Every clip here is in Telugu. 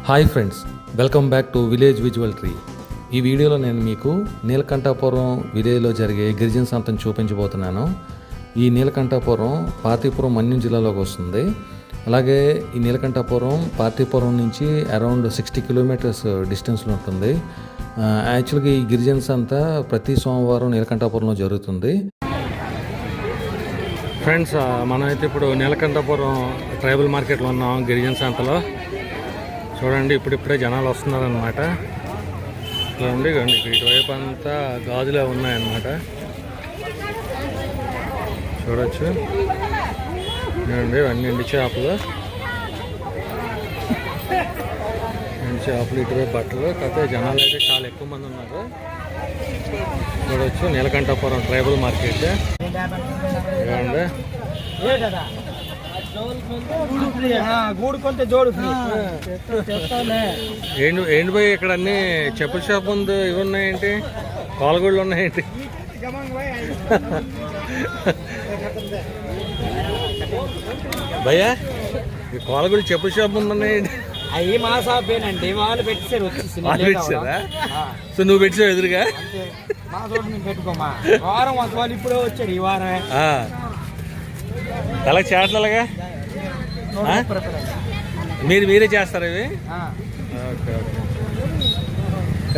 Hi friends, welcome back to village visual tree. ఈ వీడియోలో నేను మీకు నీలకంఠాపురం విలేజ్లో జరిగే గిరిజన సంతను చూపించబోతున్నాను. ఈ నీలకంఠాపురం పార్తీపురం మన్యం జిల్లాలోకి వస్తుంది. అలాగే ఈ నీలకంఠాపురం పార్తీపురం నుంచి అరౌండ్ 60 కిలోమీటర్స్ డిస్టెన్స్లో ఉంటుంది. యాక్చువల్గా ఈ గిరిజన సంత ప్రతి సోమవారం నీలకంఠాపురంలో జరుగుతుంది. ఫ్రెండ్స్, మనమైతే ఇప్పుడు నీలకంఠాపురం ట్రైబల్ మార్కెట్లో ఉన్నాం. గిరిజన సంతలో చూడండి, ఇప్పుడిప్పుడే జనాలు వస్తున్నారనమాట. చూడండి, ఇటువైపు అంతా గాజులే ఉన్నాయన్నమాట. చూడవచ్చు, చూడండి అన్ని ఎండి చేపలు, ఇటువైపు బట్టలు. కాకపోతే జనాలు అయితే చాలా ఎక్కువ మంది ఉన్నారు. చూడవచ్చు, నీలకంఠాపురం ట్రైబల్ మార్కెట్. చూడండి, ఏంటి పోయి ఇక్కడ అన్ని చెప్పుల షాప్ ఉంది. ఇవి ఉన్నాయేంటి, పాలగూళ్ళు ఉన్నాయేంటి? భయ్యా, ఈ కోలగూళ్ళు చెప్పుల షాప్ ఉందన్నాయేంటి? అవి మా షాపేనండి, వాళ్ళు పెట్టారా? సో నువ్వు పెట్టావు ఎదురుగా? మా చోటు మేము పెట్టుకోమా, వారం వాళ్ళు ఇప్పుడే వచ్చారు. ఈ వారమే అలా చేటలుగా మీరే చేస్తారు ఇవి? Okay okay.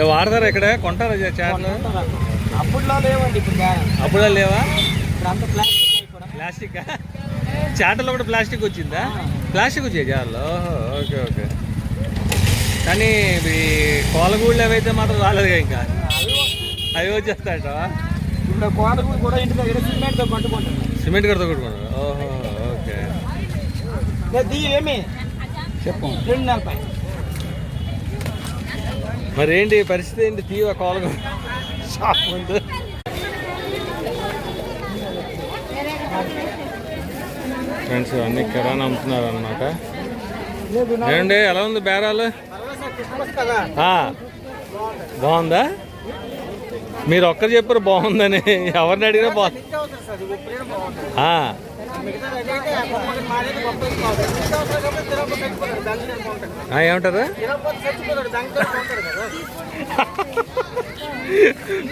వాడతారా ఇక్కడ? కొంటారా చేటలు? అప్పుడులో లేవండి, అప్పుడులో లేవా? ఇప్పుడు అంత ప్లాస్టిక్ చేటల్లో కూడా ప్లాస్టిక్ వచ్చిందా? ప్లాస్టిక్ వచ్చాయి చేటలు? Okay okay. కానీ ఇవి కోలగూళ్ళు ఏవైతే మాత్రం రాలేదుగా, ఇంకా అవి వచ్చేస్తాయట. ఇప్పుడు కోలగూళ్ళు కూడా ఇంటి దగ్గర సిమెంట్తో కొట్టుకుంటారు. సిమెంట్ కడతా కొట్టుకున్నారు? ఓహో ఓకే. ఏమి చెప్పు, 240. మరి ఏంటి పరిస్థితి ఏంటి? తీవ కోలగూడ షాప్ ముందు ఫ్రెండ్స్ అన్ని కిరాణా అమ్ముతున్నారు అన్నమాట. ఏమండి, ఎలా ఉంది బేరాలు? బాగుందా? మీరు ఒక్కరు చెప్పారు బాగుందని, ఎవరిని అడిగినా బాగుంది. ఏమంటారు?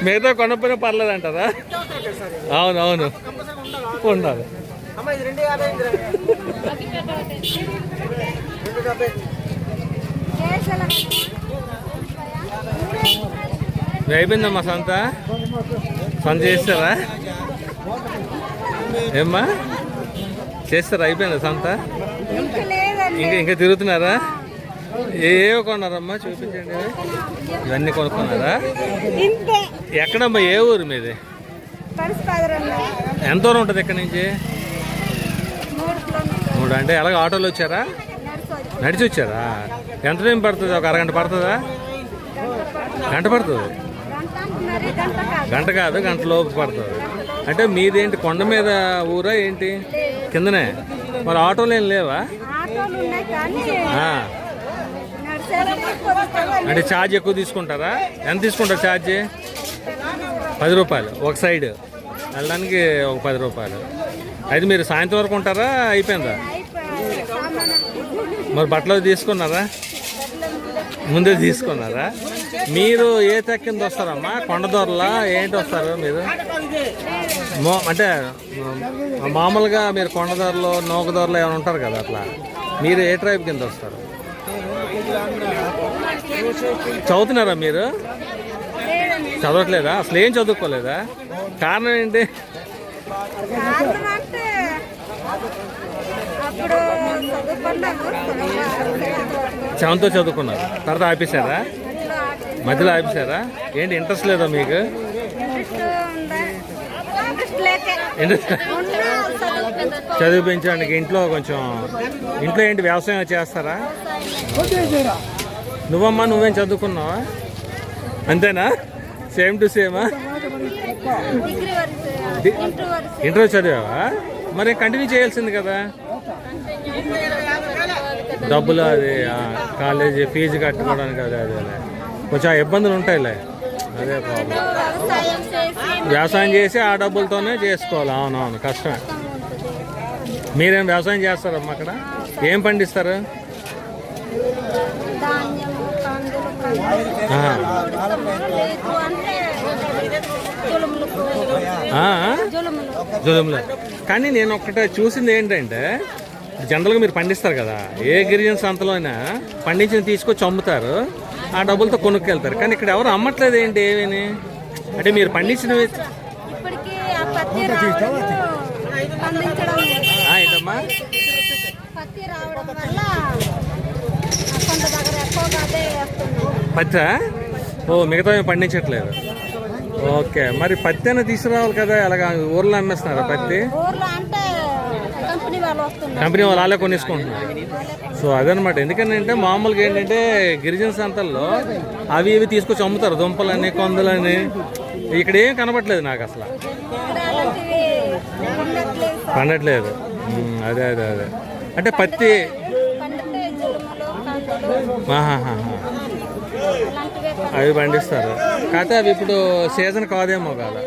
మిగతా కొనపోయినా పర్లేదు అంటారా? అవునవును, ఉండాలి. అయిపోయిందమ్మా సంత చేస్తారా? ఏమ్మా చేస్తారా? అయిపోయిందా సంత? ఇంకా తిరుగుతున్నారా? ఏవో కొన్నారమ్మా, చూపించండి. ఇవన్నీ కొనుక్కున్నారా? ఎక్కడమ్మా, ఏ ఊరు మీది? ఎంత దూరం ఉంటుంది ఇక్కడ నుంచి? 3 అంటే ఎలాగ ఆటోలో వచ్చారా? నడిచి వచ్చారా? ఎంత టైం పడుతుంది? ఒక అరగంట పడుతుందా? గంట పడుతుంది? గంట కాదు, గంట లోపు పడుతుంది. అంటే మీదేంటి కొండ మీద ఊరా ఏంటి? కిందనే? మరి ఆటోలు ఏం లేవా? అంటే ఛార్జ్ ఎక్కువ తీసుకుంటారా? ఎంత తీసుకుంటారు ఛార్జ్? 10 రూపాయలు ఒక సైడ్ వెళ్ళడానికి, ఒక 10 రూపాయలు. అయితే మీరు సాయంత్రం వరకు ఉంటారా? అయిపోయిందా? మరి బట్టలు తీసుకున్నారా? ముందే తీసుకున్నారా? మీరు ఏ తెక్కింది వస్తారమ్మా? కొండదొరలా ఏంటి వస్తారు మీరు? అంటే మామూలుగా మీరు కొండదొరలో, నూకదొరలో ఏమైనా ఉంటారు కదా, అట్లా మీరు ఏ ట్రైబ్ కింద వస్తారు? చదువుతున్నారా మీరు? చదవట్లేదా? అసలు ఏం చదువుకోలేదా? కారణం ఏంటి? సెవెంత్తో చదువుకున్నారు, తర్వాత ఆపేశారా? మధ్యలో ఆపేశారా? ఏంటి ఇంట్రెస్ట్ లేదా మీకు? చదివించడానికి ఇంట్లో ఏంటి వ్యవసాయం చేస్తారా? నువ్వమ్మా, నువ్వేం చదువుకున్నావా? అంతేనా? సేమ్ టు సేమా? ఇంటర్ చదివావా? మరి కంటిన్యూ చేయాల్సింది కదా. డబ్బులు అది కాలేజీ ఫీజు కట్టుకోవడానికి అదే కొంచెం ఇబ్బందులు ఉంటాయిలే. అదే ప్రాబ్లం. వ్యవసాయం చేసి ఆ డబ్బులతోనే చేసుకోవాలి. అవునవును, కష్టమే. మీరేం వ్యవసాయం చేస్తారమ్మా? అక్కడ ఏం పండిస్తారు? ధాన్యము కందులు ఆహా. లేదు అంటే జులుములకు జులుములు జులంలో. కానీ నేను ఒక్కటే చూసింది ఏంటంటే జనరల్గా మీరు పండిస్తారు కదా, ఏ గిరిజన సంతలో అయినా పండించిన తీసుకొచ్చి అమ్ముతారు, ఆ డబ్బులతో కొనుక్కెళ్తారు. కానీ ఇక్కడ ఎవరు అమ్మట్లేదు ఏంటి ఏమని? అంటే మీరు పండించినవి ఇప్పటికీ ఆ పత్తి రావడం పండించడం ఏంటమ్మా? పత్తి రావడం వల్ల కొంత దగ్గర ఎక్కువగా అదే వేస్తుంది. పత్తా? ఓ, మిగతా పండించట్లేదు. ఓకే, మరి పత్తి అయినా తీసుకురావాలి కదా, అలాగా ఊర్లో అమ్మేస్తున్నారా పత్తి? ఊర్లో అంటే కంపెనీ వాళ్ళు వస్తున్నారు. కంపెనీ వాళ్ళు అలా కొనేసుకుంటున్నారు. సో అదనమాట. ఎందుకంటే మామూలుగా ఏంటంటే గిరిజన సంతల్లో అవి ఇవి తీసుకొచ్చి అమ్ముతారు, దుంపలని కొందలని. ఇక్కడ ఏం కనబట్లేదు నాకు అసలు, ఇక్కడ అలాంటివి ఉండట్లేదు సార్. పండట్లేదు. అదే అదే అదే అంటే పత్తి పండితే జులుములు కందులు ఆహాహా. అలాంటివే అవి పండిస్తారు. కాకపోతే అవి ఇప్పుడు సీజన్ కాదేమో కదా.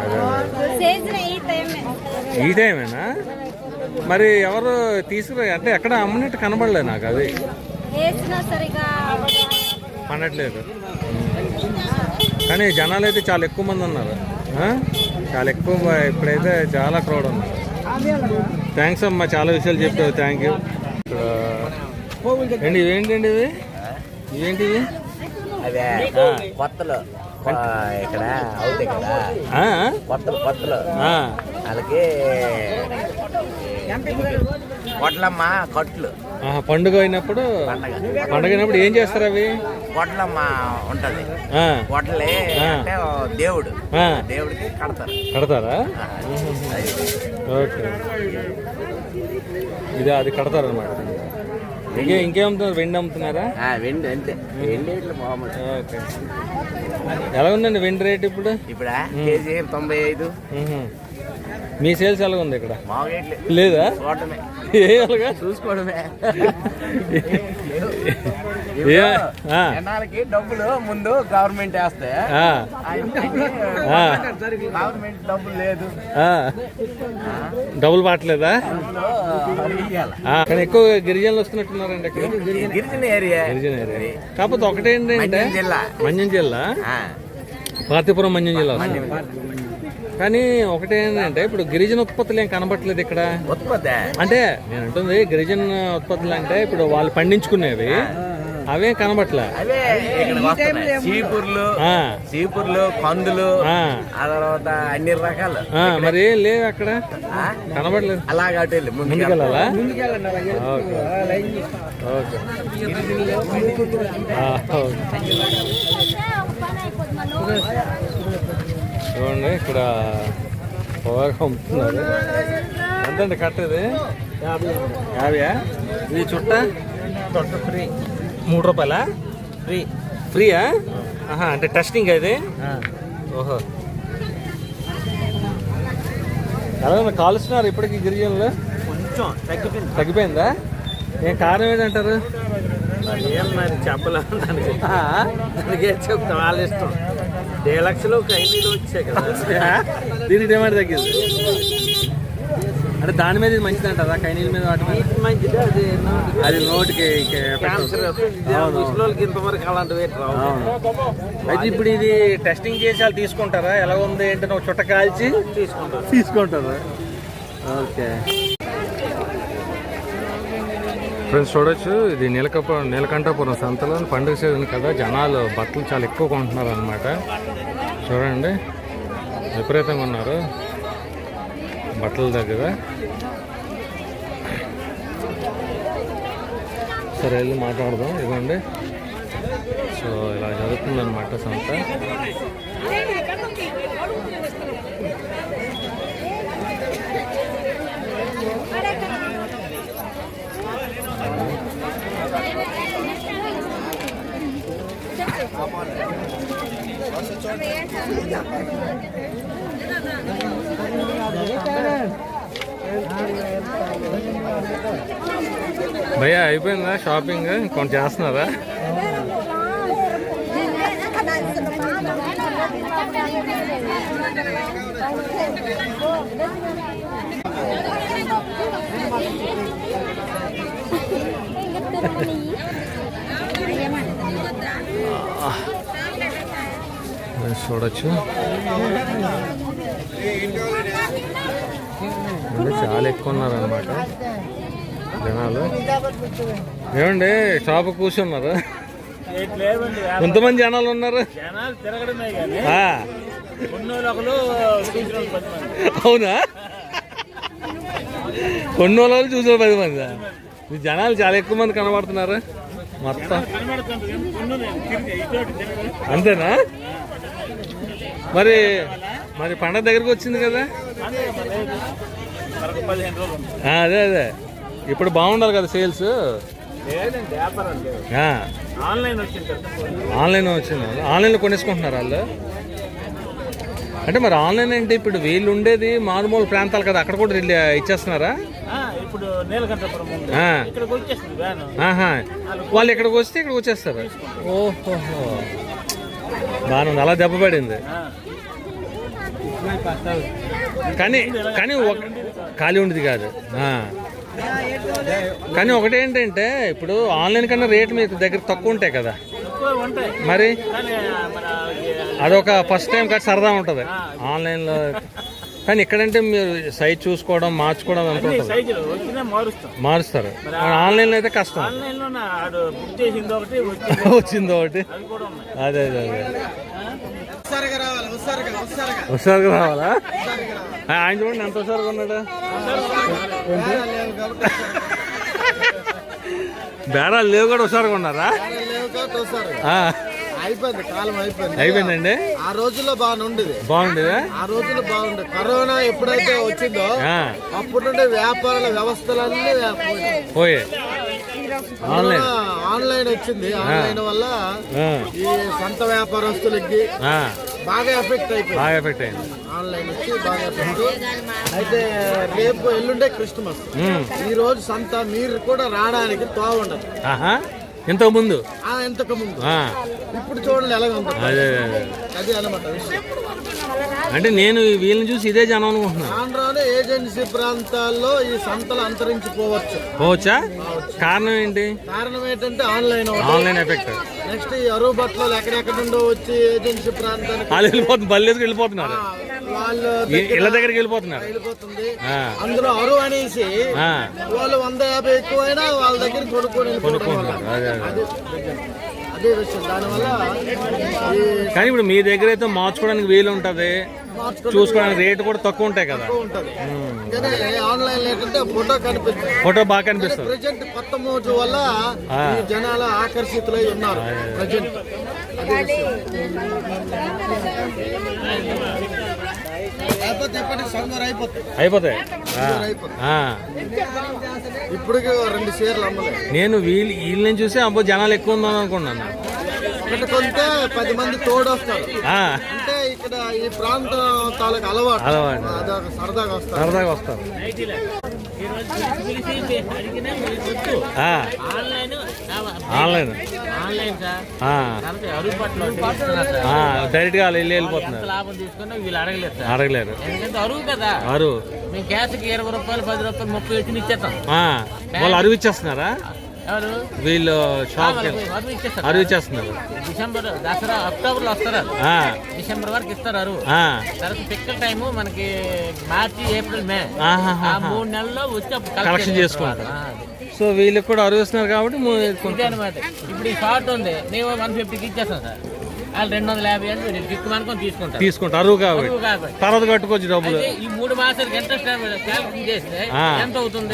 అదే అదే. సీజన్ ఈ టైమే. ఈ టైమేనా? మరి ఎవరు తీసుకురా అంటే ఎక్కడ అమ్మినట్టు కనబడలేదు నాకు. అది వేసినా సరిగా పండట్లేదు. కానీ జనాలు అయితే చాలా ఎక్కువ మంది ఉన్నారు. చాలా ఎక్కువ, ఇప్పుడైతే చాలా క్రౌడ్ ఉన్నారు. థ్యాంక్స్ అమ్మా, చాలా విషయాలు చెప్పావు. Thank you. ఏంటి ఇవేంటండి ఇవి? ఇవేంటివి? అదే కొత్తలు ఇక్కడ అవుతాయి కదా, కొత్తలు వాళ్ళకి కొట్లమ్మ కట్లు. పండుగ అయినప్పుడు, పండుగ అయినప్పుడు ఏం చేస్తారు అవి? కొట్లమ్మ ఉంటది, కొట్లే అంటే దేవుడికి కడతారా? ఓకే, ఇదే అది కడతారనమాట. ఇంకేమవుతున్నారు? వెండి అమ్ముతున్నారా? వెండి అంతే, వెండి మామూలు. ఓకే, ఎలా ఉందండి వెండి రేట్ ఇప్పుడు? ఇప్పుడా కేజీ 95. మీ సేల్స్ ఎలా ఉంది ఇక్కడ? మామూలు లేదా? చూడటమే, చూసుకోవడమే. జనాలకి డబ్బులు ముందు గవర్నమెంట్ వేస్తే గవర్నమెంట్ డబ్బులు లేదు, డబ్బులు పట్టలేదా? కానీ ఎక్కువ గిరిజనులు వస్తున్నట్టున్నారండి ఇక్కడ. గిరిజన ఏరియా. కాకపోతే ఒకటేంటంటే మన్యం జిల్లా, పాతిపురం మన్యం జిల్లా. కానీ ఒకటేంటంటే ఇప్పుడు గిరిజన ఉత్పత్తులు ఏం కనబట్టలేదు ఇక్కడ. అంటే నేను అంటుంది గిరిజన ఉత్పత్తులు అంటే ఇప్పుడు వాళ్ళు పండించుకునేవి అవే కనబట్లే. చీపుర్లు కందులు ఆ తర్వాత అన్ని రకాలు మరి ఏం లేవు అక్కడ, కనబడలేదు. అలాగే ముందుకెళ్ళాలా? Okay okay. చూడండి ఇక్కడ పొగాకు అమ్ముతున్నారు. ఎంతండి కట్టేది? 50. ఇది చుట్ట ఫ్రీ. 3 రూపాయలా? ఫ్రీయా? అంటే టెస్టింగ్ అది. ఓహో, ఎలా ఉంది? కాలుస్తున్నారు ఇప్పటికి గిరిజనులు? కొంచెం తగ్గిపోయిందా? ఏం కారణం ఏంటంటారు? ఏం మరి చెప్పలేదు, దానికి చెప్తాం, వాళ్ళ ఇష్టం. డీలక్స్లో కైనీళ్ళు వచ్చాయి కదా, దీనికి డిమాండ్ తగ్గింది. అంటే దాని మీద ఇది మంచిది అంటారా? కైనీల మీద వాటి మీద మంచిది. అది నోటికి ముసలికి ఇంతవరకు అలాంటివి రావు. అయితే ఇప్పుడు ఇది టెస్టింగ్ చేసి వాళ్ళు తీసుకుంటారా? ఎలా ఉంది ఏంటంటే ఒక చుట్ట కాల్చి తీసుకుంటారు. ఓకే ఫ్రెండ్స్, చూడొచ్చు ఇది నీలకంఠపురం సంతలో పండుగ సీజన్ కదా, జనాలు బట్టలు చాలా ఎక్కువ కొంటున్నారు అనమాట. చూడండి విపరీతంగా ఉన్నారు బట్టల దగ్గర. సరే వెళ్ళి మాట్లాడదాం. ఇదిగోండి, సో ఇలా జరుగుతుందన్నమాట సంత. భయ్యా అయిపోయిందా షాపింగ్? ఇంకొంచెం చేస్తున్నారా? చూడొచ్చు. చాలా ఎక్కువ ఉన్నారనమాట జనాలు. ఏమండి షాపు కూర్చున్నారు, కొంతమంది జనాలు ఉన్నారు. జనాలు తిరగడమే కానీ అవునా? కొన్ని వాళ్ళు చూసే 10 మంది. ఈ జనాలు చాలా ఎక్కువ మంది కనబడుతున్నారు మొత్తం. అంతేనా? మరి మరి పండగ దగ్గరకు వచ్చింది కదా. అదే అదే ఇప్పుడు బాగుండాలి కదా సేల్స్. ఆన్లైన్ వచ్చింది. ఆన్లైన్లో కొనేసుకుంటున్నారు వాళ్ళు. అంటే మరి ఆన్లైన్ అంటే ఇప్పుడు వీళ్ళు ఉండేది మారుమూల ప్రాంతాలు కదా, అక్కడ కూడా ఇచ్చేస్తున్నారా? ఇప్పుడు నీలకంఠపురం వాళ్ళు ఇక్కడికి వస్తే ఇక్కడికి వచ్చేస్తారు. ఓహోహో, బాగా ఉంది. అలా దెబ్బ పడింది. కానీ కానీ ఖాళీ ఉండేది కాదు. కానీ ఒకటేంటంటే ఇప్పుడు ఆన్లైన్ కన్నా రేట్ మీకు దగ్గర తక్కువ ఉంటాయి కదా మరి. అదొక ఫస్ట్ టైం కాబట్టి సరదా ఉంటుంది ఆన్లైన్లో. కానీ ఇక్కడంటే మీరు సైజ్ చూసుకోవడం మార్చుకోవడం అంత ఉంటుంది, మారుస్తారు. ఆన్లైన్లో అయితే కష్టం. వచ్చింది ఒకటి. అదే అదే అదే హుషారుగా రావాలా? ఆయన చూడండి ఎంత హుషారుగా ఉన్నాడు. బేరాలు లేవు కూడా హుషారుగా ఉన్నారా? అయిపోయింది, కాలం అయిపోయింది. అయిపోయిందండి. ఆ రోజుల్లో బాగుండేది. ఆ రోజుల్లో బాగుండేది. కరోనా ఎప్పుడైతే వచ్చిందో అప్పటి నుండి వ్యాపారాల వ్యవస్థలన్నీ పోయే. ఆన్లైన్ వచ్చింది. ఆన్లైన్ వల్ల ఈ సొంత వ్యాపారస్తులకి బాగా ఎఫెక్ట్ అయిపోయింది. ఆన్లైన్ వచ్చి బాగా ఎఫెక్ట్. అయితే రేపు ఎల్లుండే క్రిస్మస్. ఈ రోజు సంత మీరు కూడా రావడానికి తోవ ఉండదు. ఇంతకు ముందు ఇప్పుడు చూడండి ఎలాగ ఉంది. అది అన్నమాట విషయం. అంటే నేను వీళ్ళని చూసి ఇదే జనం అనుకుంటున్నాను. ఆంధ్రాలో ఏజెన్సీ ప్రాంతాల్లో ఈ సంతలు అంతరించిపోవచ్చా? కారణం ఏంటి? కారణం ఏంటంటే ఆన్లైన్ ఎఫెక్ట్. నెక్స్ట్ ఈ అరువు బట్టలు ఎక్కడెక్కడ నుండో వచ్చి ఏజెన్సీ ప్రాంతానికి వెళ్ళిపోతున్నారు. వాళ్ళు ఇళ్ళ దగ్గరికి వెళ్ళిపోతుంది. అందులో అరువు అనేసి వాళ్ళు 150 ఎక్కువైనా వాళ్ళ దగ్గర కొనుక్కుంటున్నారు. అదే విషయం. దానివల్ల కానీ ఇప్పుడు మీ దగ్గర అయితే మార్చుకోవడానికి వీలు ఉంటది, చూసుకోవడానికి రేటు కూడా తక్కువ ఉంటాయి కదా. ఆన్లైన్ ఏంటంటే ఫోటో బాగా కనిపిస్తుంది. ప్రజెంట్ కొత్త మోజు వల్ల జనాలు ఆకర్షితులై ఉన్నారు. ప్రజెంట్ అయిపోతాయి. ఇప్పుడు 2 షేర్లు అమ్మలేదు. నేను వీళ్ళని చూసి అబ్బో జనాలు ఎక్కువ ఉందని అనుకున్నాను. ఇక్కడ కొంటే 10 మంది తోడొస్తారు. అంటే ఇక్కడ ఈ ప్రాంతం తాలూకు అలవాటు. సరదాగా వస్తారు. ఆన్లైన్ డైరెక్ట్ గా వెళ్ళిపోతున్నారు. అడగలేరు. అరువు కదా, అరువు మేము గ్యాస్కి 20 రూపాయలు 10 రూపాయలు 30 వచ్చి ఇచ్చేస్తాం. వాళ్ళు అరువు ఇచ్చేస్తున్నారా? వీళ్ళు షాప్ అరువు ఇచ్చేస్తున్నారు. డిసెంబర్ దసరా అక్టోబర్ లో వస్తారు. డిసెంబర్ వరకు ఇస్తారు అరువు. తర్వాత పిక్కల టైం మనకి మార్చి ఏప్రిల్ మే 3 నెలల్లో వచ్చి కలెక్షన్ చేసుకుంటారు. సో వీళ్ళకి కూడా అరువు ఇస్తున్నారు కాబట్టి అనమాట. ఇప్పుడు ఈ షార్ట్ ఉంది, నేను 150కి ఇచ్చేస్తాను సార్. వాళ్ళు 250 అంటే దిక్కుమానుకొని తీసుకుంటారు. అరువు కాబట్టి తర్వాత కట్టుకోవచ్చు డబ్బులు. ఈ 3 మాసాలకి ఇంట్రెస్ట్ క్యాల్కులేట్ చేస్తే ఎంత అవుతుంది?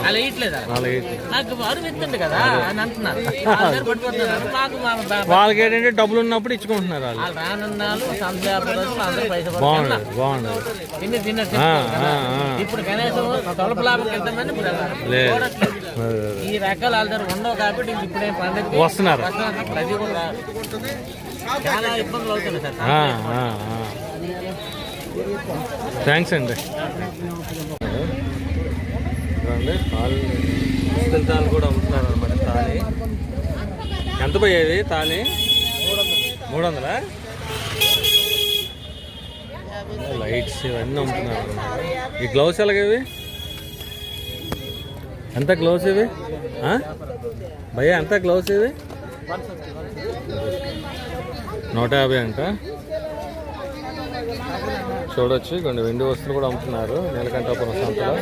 అలా ఇట్లేదా? నాకు అరువు ఇస్తుంది కదా అని అంటున్నారు. వాళ్ళకి ఏంటంటే డబ్బులు ఉన్నప్పుడు ఇచ్చుకుంటున్నారు. వాళ్ళు రానున్నాళ్ళు పైసా బాగుండదు. ఇప్పుడు కనీసం తొలప లాభం వెళ్తామని ఈ రకాలు వాళ్ళ దగ్గర ఉండవు కాబట్టి ఇప్పుడే పండుగ వస్తున్నారు. ప్రతి కూడా చాలా ఇబ్బందులు అవుతున్నాయి సార్. థ్యాంక్స్ అండి. తాళి కూడా అమ్ముతున్నారు అనమాట. తాళి ఎంత పోయేది? తాళి 300. లైట్స్ ఇవన్నీ అమ్ముతున్నారు అనమాట. ఈ గ్లౌస్ ఎలాగేవి? ఎంత గ్లౌస్ ఇవి భయ్యా? ఎంత గ్లౌస్ ఇవి? 150 అంట. చూడొచ్చు కొన్ని వెండి వస్తువులు కూడా అమ్ముతున్నారు నీలకంఠాపురం సంతలో.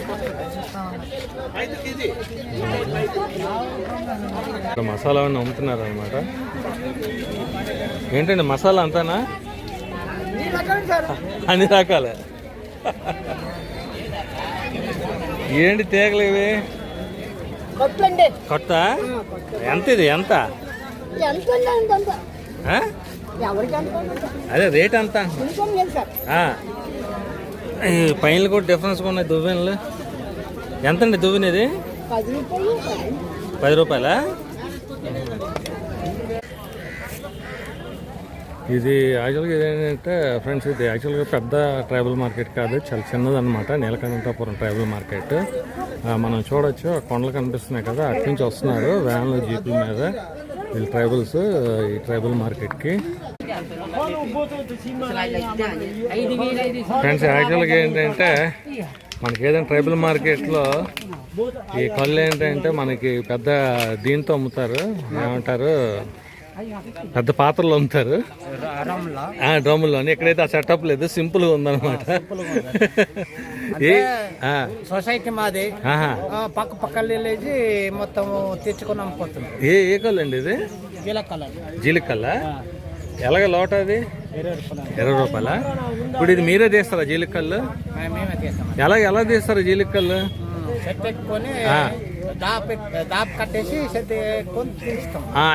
ఇక్కడ మసాలా అన్నీ అమ్ముతున్నారు అనమాట. ఏంటండి మసాలా అంతానా? అన్ని రకాలే. ఏంటి తేగలు ఇవి? కొత్త ఎంత ఇది? ఎంత? ఆ? అదే రేట్ ఎంత? ఈ పైనలు కూడా డిఫరెన్స్ ఉన్నాయి. దువ్వెనలు ఎంతండి? దువ్వెన ఇది 10 రూపాయలా? ఇది యాక్చువల్గా ఏంటంటే ఫ్రెండ్స్, ఇది యాక్చువల్గా పెద్ద ట్రైబల్ మార్కెట్ కాదు, చాలా చిన్నదన్నమాట. Neelakantapuram tribal market. మనం చూడొచ్చు ఆ కొండలు కనిపిస్తున్నాయి కదా, అటు నుంచి వస్తున్నారు వ్యాన్లు జీపుల మీద వీళ్ళు ట్రైబల్స్ ఈ ట్రైబల్ మార్కెట్కి. ఫ్రెండ్స్ యాక్చువల్గా ఏంటంటే మనకి ఏదైనా ట్రైబల్ మార్కెట్లో ఈ కళ్ళు ఏంటంటే మనకి పెద్ద దీంతో అమ్ముతారు, ఏమంటారు, పెద్ద పాత్రలు అమ్ముతారు డ్రమ్ముల్లో. ఎక్కడైతే ఆ సెటప్ లేదు, సింపుల్ గా ఉందన్నమాట. సొసైటీ మాది, పక్క పక్కన మొత్తం తెచ్చుకొని అమ్ముకుంటుంది. ఏ కళ్ళు అండి ఇది? జీలకల్ల. ఎలాగ లోట అది? 20 రూపాయలా? ఇప్పుడు ఇది మీరే తీస్తారా జీలకల్లు? ఎలా తీస్తారా జీలకల్లు?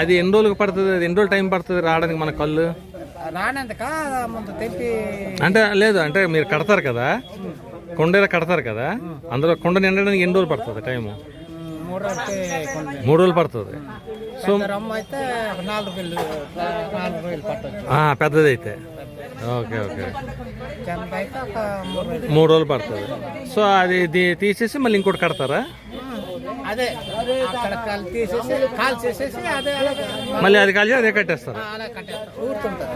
అది ఎన్ని రోజులకు పడుతుంది? అది ఎన్ని రోజులు టైం పడుతుంది రావడానికి మన కళ్ళు? అంటే లేదు, అంటే మీరు కడతారు కదా, కొండేలా కడతారు కదా, అందులో కొండ నిండడానికి ఎన్ని రోజులు పడుతుంది టైము? 3 రోజులు పడుతుంది. సో పెద్దదైతే ఓకే ఓకే 3 రోజులు పడుతుంది. సో అది తీసేసి మళ్ళీ ఇంకోటి కడతారా? అదే మళ్ళీ అది కాల్చి అదే కట్టేస్తారు.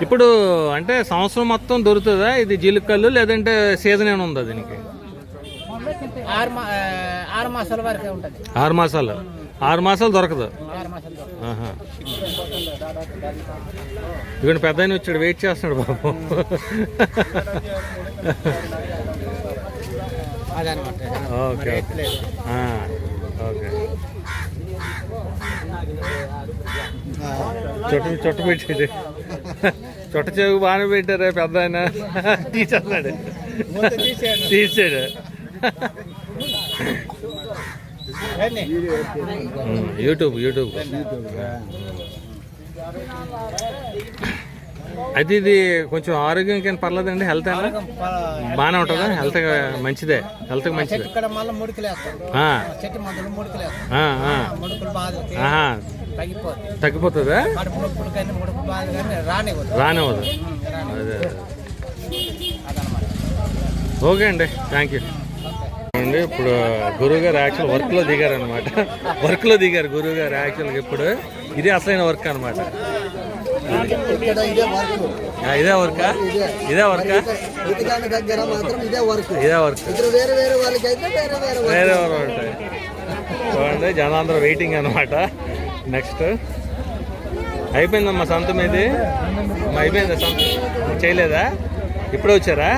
ఇప్పుడు అంటే సంవత్సరం మొత్తం దొరుకుతుందా ఇది జీలకల్లు, లేదంటే సీజన్ ఏమైనా ఉందా దీనికి? 6 మాసాల వరకే ఉంటుంది. 6 మాసాలు? 6 మాసాలు దొరకదు. ఇక్కడ పెద్ద ఆయన వచ్చాడు, వెయిట్ చేస్తున్నాడు బాబు. Okay okay. చుట్ట పెట్టాడు, చుట్ట చెవు బాగానే పెట్టారు. పెద్ద ఆయన తీసేస్తున్నాడు, తీసాడు. యూట్యూబ్ అయితే ఇది కొంచెం ఆరోగ్యం పర్లేదండి? హెల్త్ బాగానే ఉంటుందా? హెల్త్ మంచిదే, హెల్త్ మంచిదే. తగ్గిపోతుందా? రానివ్వదు. అదే ఓకే అండి, థ్యాంక్ యూ అండి. ఇప్పుడు గురువు గారు యాక్చువల్ వర్క్లో దిగారు అనమాట. వర్క్లో దిగారు గురువు గారు యాక్చువల్గా. ఇప్పుడు ఇదే అసలైన వర్క్ అనమాట. ఇదే వర్క్ ఇదే వర్క్ వేరే ఉంటాయి. చూడండి జనాంధ్ర వెయిటింగ్ అనమాట. నెక్స్ట్ అయిపోయిందమ్మా సంత మీది? అయిపోయిందా సంత? చేయలేదా? ఇప్పుడే వచ్చారా?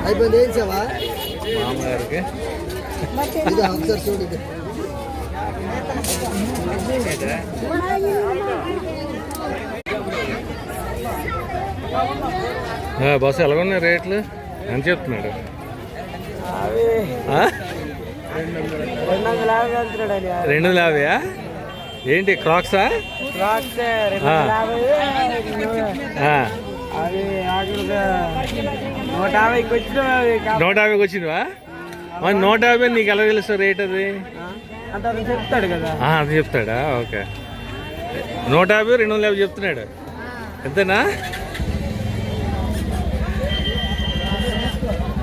అయిపోయింది. ఏం సేవా మామగారికి బస్సు ఎలాగున్నాయి రేట్లు? ఎంత చెప్తున్నాడు? 250. ఏంటి క్రాక్సా? 150కి వచ్చినవా? 150 నీకు ఎలా తెలుసు రేట్? అది చెప్తాడు కదా. అది చెప్తాడా? ఓకే. 150 250 చెప్తున్నాడు. ఎంతేనా?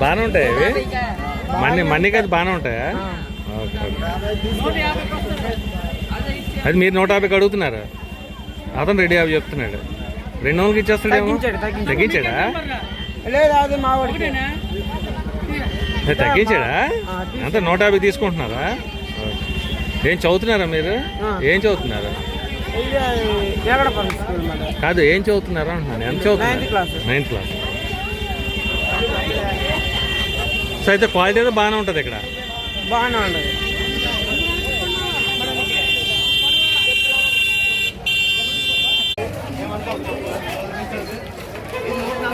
బాగానే ఉంటాయి అవి మన్నీకి అది బాగానే ఉంటాయా? ఓకే. అది మీరు 150కి అడుగుతున్నారు, అతను 250 చెప్తున్నాడు. 200కి ఇచ్చేస్తాడేమో. తగ్గించాడా? తగ్గించాడా? అంతా 150 తీసుకుంటున్నారా? ఏం చదువుతున్నారా మీరు? ఏం చదువుతున్నారు? కాదు ఏం చదువుతున్నారు అంటున్నాను, ఎంత చదువుతున్నారు? 9th class. సో అయితే క్వాలిటీ అయితే బాగానే ఉంటుంది ఇక్కడ. బాగానే ఉండదు.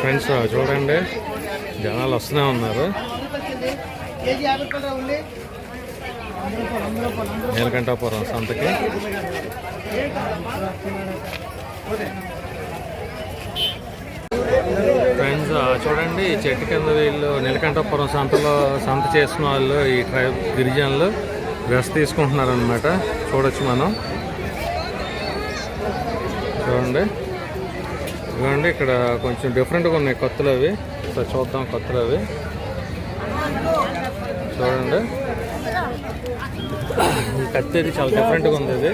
ఫ్రెండ్స్ చూడండి, జనాలు వస్తూనే ఉన్నారు. నీలకంఠాపురం సంతకి ఫ్రెండ్స్ చూడండి, ఈ చెట్టు కింద వీళ్ళు నీలకంఠాపురం సంత చేసిన వాళ్ళు ఈ ట్రైబ్ గిరిజనులు డ్రెస్ తీసుకుంటున్నారు అనమాట. చూడొచ్చు మనం. చూడండి ఇవ్వండి, ఇక్కడ కొంచెం డిఫరెంట్గా ఉన్నాయి కొత్తలు అవి. సో చూద్దాం కొత్తలు అవి. చూడండి ఈ కత్తి ఇది చాలా డిఫరెంట్గా ఉంది. ఇది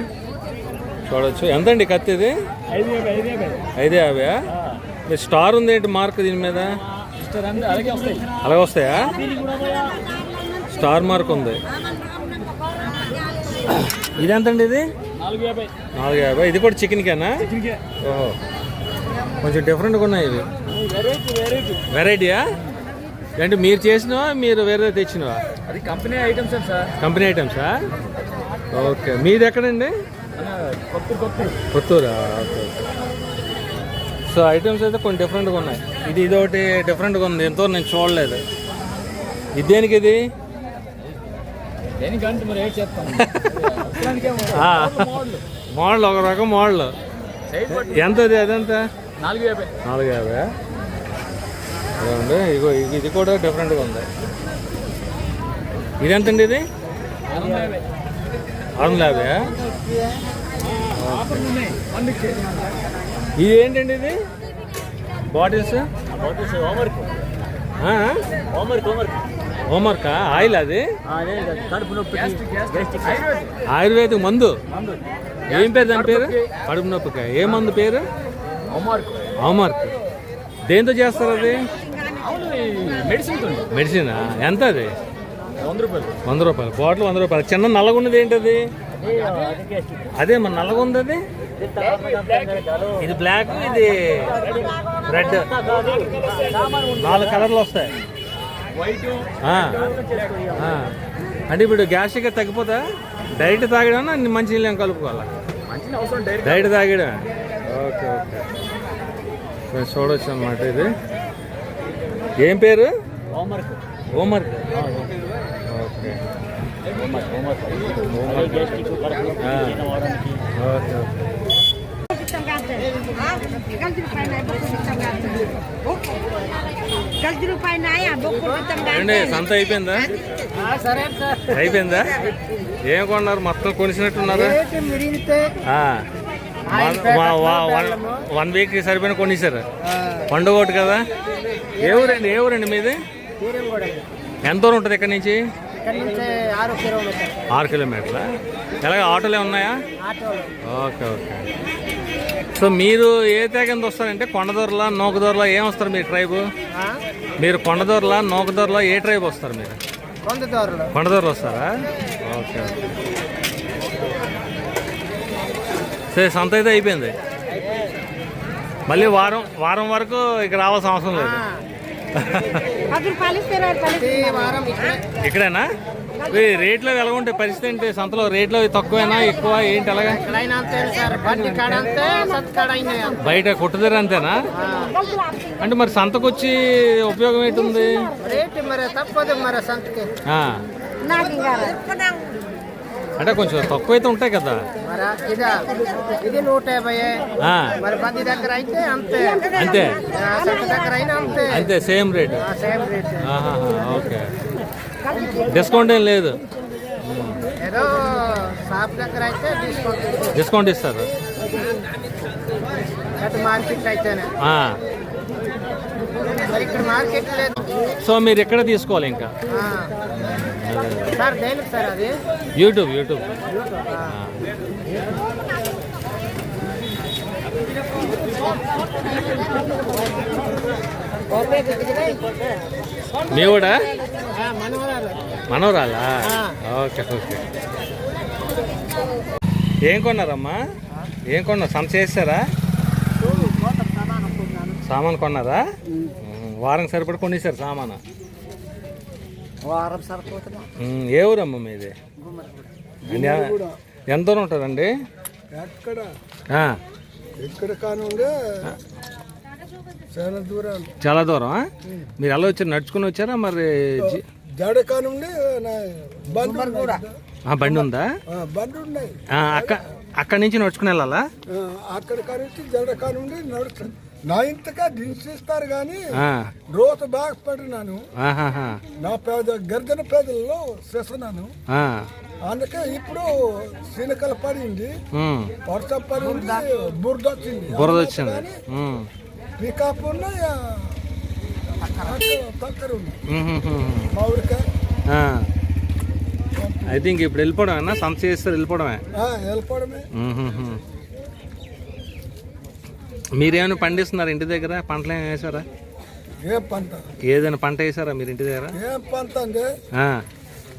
చూడొచ్చు. ఎంతండి కత్తి ఇది? 550. మీ స్టార్ ఉంది ఏంటి మార్క్ దీని మీద? అలాగే వస్తాయా? స్టార్ మార్క్ ఉంది. ఇది ఎంతండి? ఇది 450. ఇది కూడా చికెన్కేనా? ఓహో, కొంచెం డిఫరెంట్గా ఉన్నాయి ఇవి. వెరైటీయా? అంటే మీరు చేసినవా మీరు వేరే తెచ్చినవా? అది కంపెనీ ఐటమ్స్ సార్. కంపెనీ ఐటమ్సా? ఓకే. మీది ఎక్కడండి? కొత్తూరా? ఓకే. సో ఐటమ్స్ అయితే కొన్ని డిఫరెంట్గా ఉన్నాయి. ఇది ఒకటి డిఫరెంట్గా ఉంది, ఎంతో నేను చూడలేదు. ఇది దేనికి? ఇది దేనికంటే మరి ఏం చేస్తాం, మోడల్ ఒక రకం మోడల్. ఎంత అది? అదంతా 450. 450. అదండి. ఇగో ఇది కూడా డిఫరెంట్గా ఉంది. ఇది ఎంతండి? ఇది 650. ఇది ఏంటండి? ఇది బాటిల్స్ హోంవర్కా? ఆయిల్? అది కడుపు నొప్పి, ఆయుర్వేదిక్ మందు. ఏం పేరు దాని పేరు? కడుపు నొప్పికా? ఏ మందు పేరు? హోంవర్క్. దేంతో చేస్తారు అది? మెడిసిన్. ఎంత అది? 100 రూపాయలు. 100 రూపాయలు బాటిల్. 100 రూపాయలు. చిన్న నల్లగున్నది ఏంటది? అదే మన నల్లగుంది అది. ఇది బ్లాక్, ఇది రెడ్. 4 కలర్లు వస్తాయి. అంటే ఇప్పుడు గ్యాస్ షుగర్ తగ్గిపోతా? డైరెక్ట్ తాగడం మంచి నీళ్ళు కలుపుకోవాలా? డైరెక్ట్ తాగడం. Okay okay. చూడొచ్చు అన్నమాట. ఇది ఏం పేరు? హోంవర్క్. ఓకే. Okay okay. అండి సంత అయిపోయిందా? అయిపోయిందా? ఏం కొన్నారు? మొత్తం కొనిసినట్టున్నారు. 1 వీక్ సరిపోయిన కొనిసారు. పండుగ ఒకటి కదా. ఏ ఊరండి మీది? ఎంత దూరం ఉంటుంది ఇక్కడ నుంచి? 6 కిలోమీటర్ల. ఎలాగ ఆటోలే ఉన్నాయా? Okay okay. సో మీరు ఏ తెగంది వస్తారంటే కొండదొరల, నూకదొరల ఏం వస్తారు మీరు ట్రైబు? మీరు కొండదొరల, నూకదొరల ఏ ట్రైబ్ వస్తారు మీరు? కొండదొరలు వస్తారా? Okay okay. సరే సంత అయితే అయిపోయింది. మళ్ళీ వారం వరకు ఇక్కడ రావాల్సిన అవసరం లేదు. ఇక్కడేనా? రేట్లో ఎలా ఉంటాయి పరిస్థితి? ఏంటి సంతలో రేట్లో తక్కువేనా ఎక్కువ ఏంటి? అలాగా బయట కొట్టుదర అంతేనా? అంటే మరి సంతకు వచ్చి ఉపయోగం ఏంటుంది? అంటే కొంచెం తక్కువ అయితే ఉంటాయి కదా. ఇది 150. మరి 10 దగ్గర అయితే అంతే. అంతే దగ్గర అయినా అంతే. అంతే same rate. Same rate. Okay. Discount ఏం లేదు? ఏదో షాప్ దగ్గర అయితే డిస్కౌంట్ ఇస్తారు. మార్కెట్ అయితేనే. మరి ఇక్కడ మార్కెట్ లేదు. సో మీరు ఎక్కడ తీసుకోవాలి ఇంకా? సార్ దేనికి సార్ అది? యూట్యూబ్. మీ కూడా మనవరాలా? Okay okay. ఏం కొన్నారమ్మా? ఏం కొన్నారు? సంత చేస్తారా? సామాను కొన్నారా? వారం సరిపడి కొనేసారు సామాను. వారం సరిపోతున్నా. ఏ ఊరమ్మ మీది? ఎంత దూరం ఉంటుందండి? ఎక్కడ ఆ, ఎక్కడ కానుండే చాలా దూరం. చాలా దూరం. మీరు ఎలా వచ్చారు? నడుచుకుని వచ్చారా? మరి జడ కానుండి బండి కూడా బండి ఉందా? బండి ఉన్నాయి. అక్కడి నుంచి నడుచుకుని వెళ్ళాలా? అక్కడ కానుంచి జడ కానుండి నడుస్తుంది. నా ఇంతగా దించేస్తారు కానీ రోజు బాగా పడినాను. నా పేద గర్జన పేదల్లో చేస్తున్నాను. అందుకే ఇప్పుడు శీనకలు పడింది, వర్షం పడింది, బురద వచ్చింది. పికప్ ఉన్నాయి, తక్కర ఉంది మా ఊరికాయ. అయితే ఇంక ఇప్పుడు వెళ్ళిపోవడమేనా? సంత చేస్తారు వెళ్ళిపోవడమే? వెళ్ళిపోవడమే. మీరేమైనా పండిస్తున్నారు ఇంటి దగ్గర? పంటలు ఏమైనా వేసారా? ఏం పంట? ఏదైనా పంట వేసారా మీరు ఇంటి దగ్గర? ఏం పంట అంటే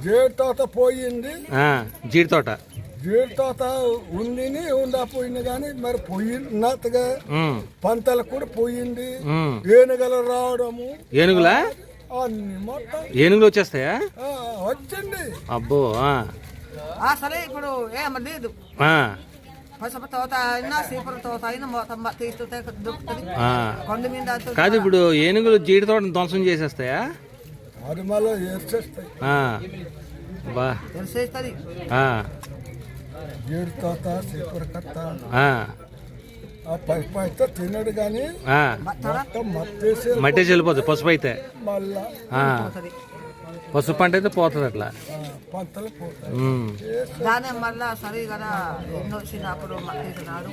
జీడి తోట పోయింది. జీడి తోట? జీడి తోట ఉంది, ఉండపోయింది కానీ మరి పోయినట్టుగా పంటలు కూడా పోయింది. ఏనుగలు రావడము. ఏనుగులా? అన్ని మొత్తం ఏనుగులు వచ్చేస్తాయా? వచ్చింది. అబ్బో. సరే ఇప్పుడు ఏమన్నా లేదు. పసుపు తోట అయినా సీపర్ తోట అయినా మొత్తం తీస్తుంటే దొరుకుతుంది. కొండ మీద కాదు, ఇప్పుడు ఏనుగులు జీడి తోటను ధ్వంసం చేసేస్తాయా? అది మళ్ళీ ఏర్చేస్తాయి. బా తెలిసేస్తుంది. జీడి తోట సీపర్ కట్ట పసుపు తినడు కానీ మట్టి వెళ్ళిపోతుంది. పసుపు అయితే మళ్ళా పసుపు పంట అయితే పోతుంది అట్లా. పంటలు పోతాయి. దాని మళ్ళా సరే కదా ఎన్నో వచ్చినప్పుడు తీసినాడు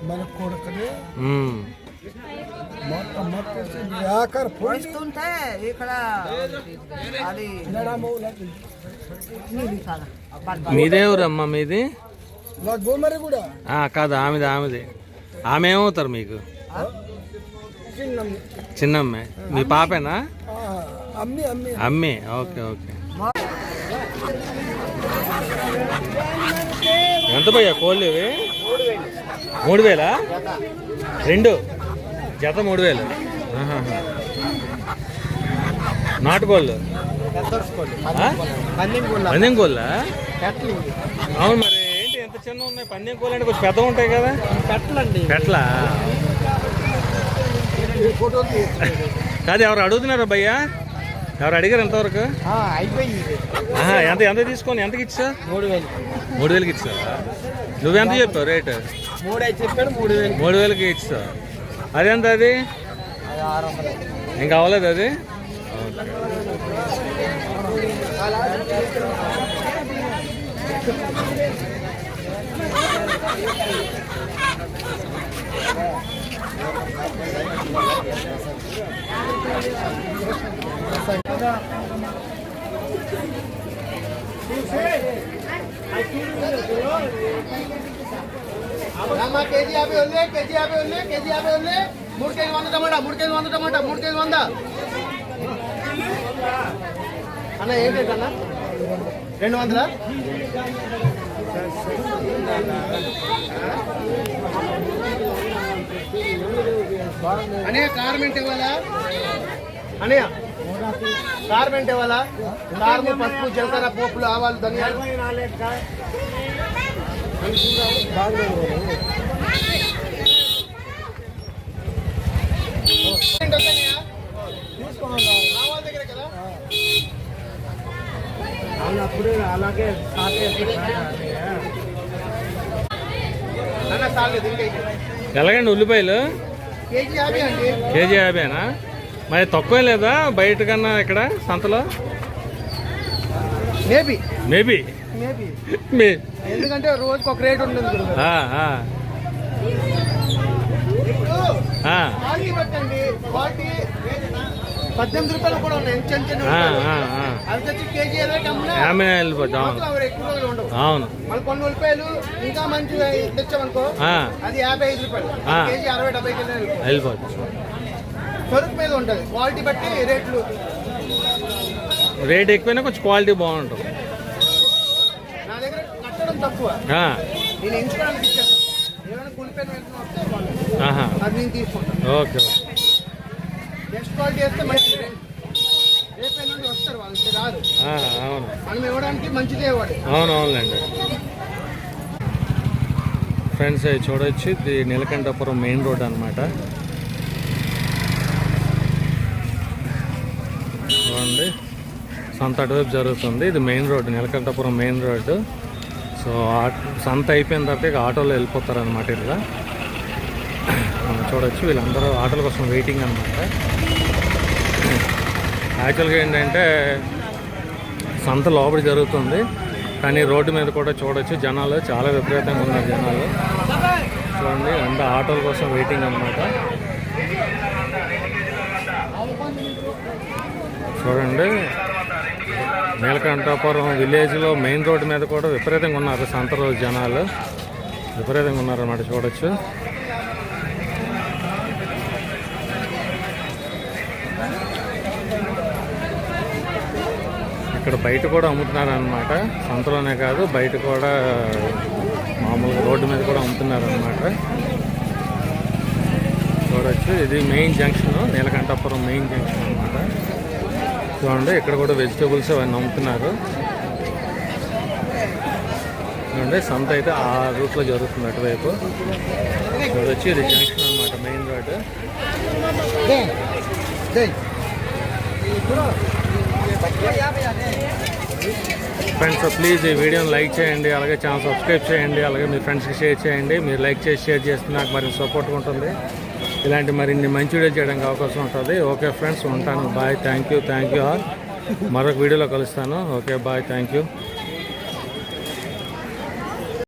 మన కొడుకుని మొత్తం ఆఖరి పోయిస్తుంటే ఇక్కడ అది మీదే ఊరమ్మా మీది? నా గోమరి కూడా కాదు, ఆమెది. ఆమె ఏమవుతారు మీకు? చిన్నమ్మే. మీ పాపేనా? అమ్మి. ఓకే. ఎంత భయ్యా కోళ్ళు ఇవి? 3000? 2 జత 3000. నాటుకోళ్ళు? పందెం కోళ్ళ? అవును. మరి ఏంటి ఎంత చిన్న ఉన్నాయి? పందెం కోళ్ళు అంటే కొంచెం పెద్ద ఉంటాయి కదా? పెట్లా? కాదు, ఎవరు అడుగుతున్నారా భయ్యా? ఎవరు అడిగారు ఎంతవరకు? ఎంత తీసుకొని ఎంతకి ఇచ్చా? 3000కి ఇచ్చా. నువ్వెంత చెప్పావు రేటు? 3000కి ఇచ్చా. అదెంత? అది ఇంకా అవ్వలేదు అది? కేజీ 50 3 కేజీ 100 టమాటా 3 కేజీ 100 అన్న. ఏంటి అన్న? 200? అన్నయ్య కార్మెంట్ ఇవ్వాలా? అన్నయ్య కార్మెంట్ ఇవ్వాలా? కార్ము, పసుపు, జీలకర్ర, పోపులు, ఆవాలు, ధనియాలు. అప్పుడే అలాగే ఎలాగండి ఉల్లిపాయలు? కేజీ 50 అండి. కేజీ 50నా? మరి తక్కువ లేదా బయట కన్నా ఇక్కడ సంతలో? మేబీ ఎందుకంటే రోజుకి ఒక రేట్ ఉంటుంది. క్వాలిటీ పెట్టండి. క్వాలిటీ 18 రూపాయలు కూడా ఉన్నాయి. అవి తెచ్చి కేజీ 20 వెళ్ళిపోతాం. ఎక్కువ రోజులు ఉండవు. అవును. మళ్ళీ కొన్ని ఉల్లిపాయలు ఇంకా మంచి తెచ్చామనుకో అది 55 రూపాయలు, కేజీ 60-70 వెళ్ళిపోతుంది. సరుకు మీద ఉంటుంది. క్వాలిటీ బట్టి రేట్లు. రేట్ ఎక్కువైనా కొంచెం క్వాలిటీ బాగుంటుంది. నా దగ్గర కట్టడం తక్కువ. నేను ఎంచుకోవడానికి ఇచ్చేస్తాను. ఏమైనా కూలిపోయిన వెంటనే వస్తే వాళ్ళు. ఆహా. అది నేను తీసుకుంటాను. ఓకే నెక్స్ట్ క్వాలిటీ వేస్తే మంచిది. రేపే నుండి వస్తారు వాళ్ళు, ఇంకా రాదు. అవును మనం ఇవ్వడానికి మంచిదే ఇవ్వాలి. అవునవునులేండి. ఫ్రెండ్స్ అవి చూడొచ్చు, ఇది నీలకంఠపురం మెయిన్ రోడ్ అనమాట. చూడండి, సంత అటువైపు జరుగుతుంది. ఇది main road, Neelakantapuram main road. So సంత అయిపోయిన తర్వాత ఇక ఆటోలో వెళ్ళిపోతారు అనమాట. ఇట్లా చూడొచ్చు, వీళ్ళందరూ ఆటోల కోసం వెయిటింగ్ అనమాట. యాక్చువల్గా ఏంటంటే సంత లోపల జరుగుతుంది, కానీ రోడ్డు మీద కూడా చూడొచ్చు జనాలు చాలా విపరీతంగా ఉన్నారు. జనాలు చూడండి, అంతా ఆటోల కోసం వెయిటింగ్ అనమాట. చూడండి, నీలకంఠపురం విలేజ్లో మెయిన్ రోడ్డు మీద కూడా విపరీతంగా ఉన్నారు. సంత రోజు జనాలు విపరీతంగా ఉన్నారన్నమాట. చూడొచ్చు. ఇక్కడ బయట కూడా అమ్ముతున్నారు అనమాట. సంతలోనే కాదు, బయట కూడా మామూలుగా రోడ్డు మీద కూడా అమ్ముతున్నారు అనమాట. చూడొచ్చు, ఇది main junction, Neelakantapuram main junction అనమాట. చూడండి, ఇక్కడ కూడా వెజిటేబుల్స్ అవన్నీ అమ్ముతున్నారు. చూడండి, సంత అయితే ఆ రూట్లో జరుగుతుంది అటువైపు. చూడొచ్చు, ఇది జంక్షన్ అనమాట, మెయిన్ రోడ్. ఫ్రెండ్స్ ప్లీజ్ ఈ వీడియోని లైక్ చేయండి, అలాగే ఛానల్ సబ్స్క్రైబ్ చేయండి, అలాగే మీ ఫ్రెండ్స్కి షేర్ చేయండి. మీరు లైక్ చేసి షేర్ చేస్తే నాకు మరి సపోర్ట్గా ఉంటుంది. ఇలాంటి మరిన్ని మంచి వీడియో చేయడానికి అవకాశం ఉంటుంది. ఓకే ఫ్రెండ్స్, ఉంటాను. Bye, thank you all. మరొక వీడియోలో కలుస్తాను. Okay, bye, thank you.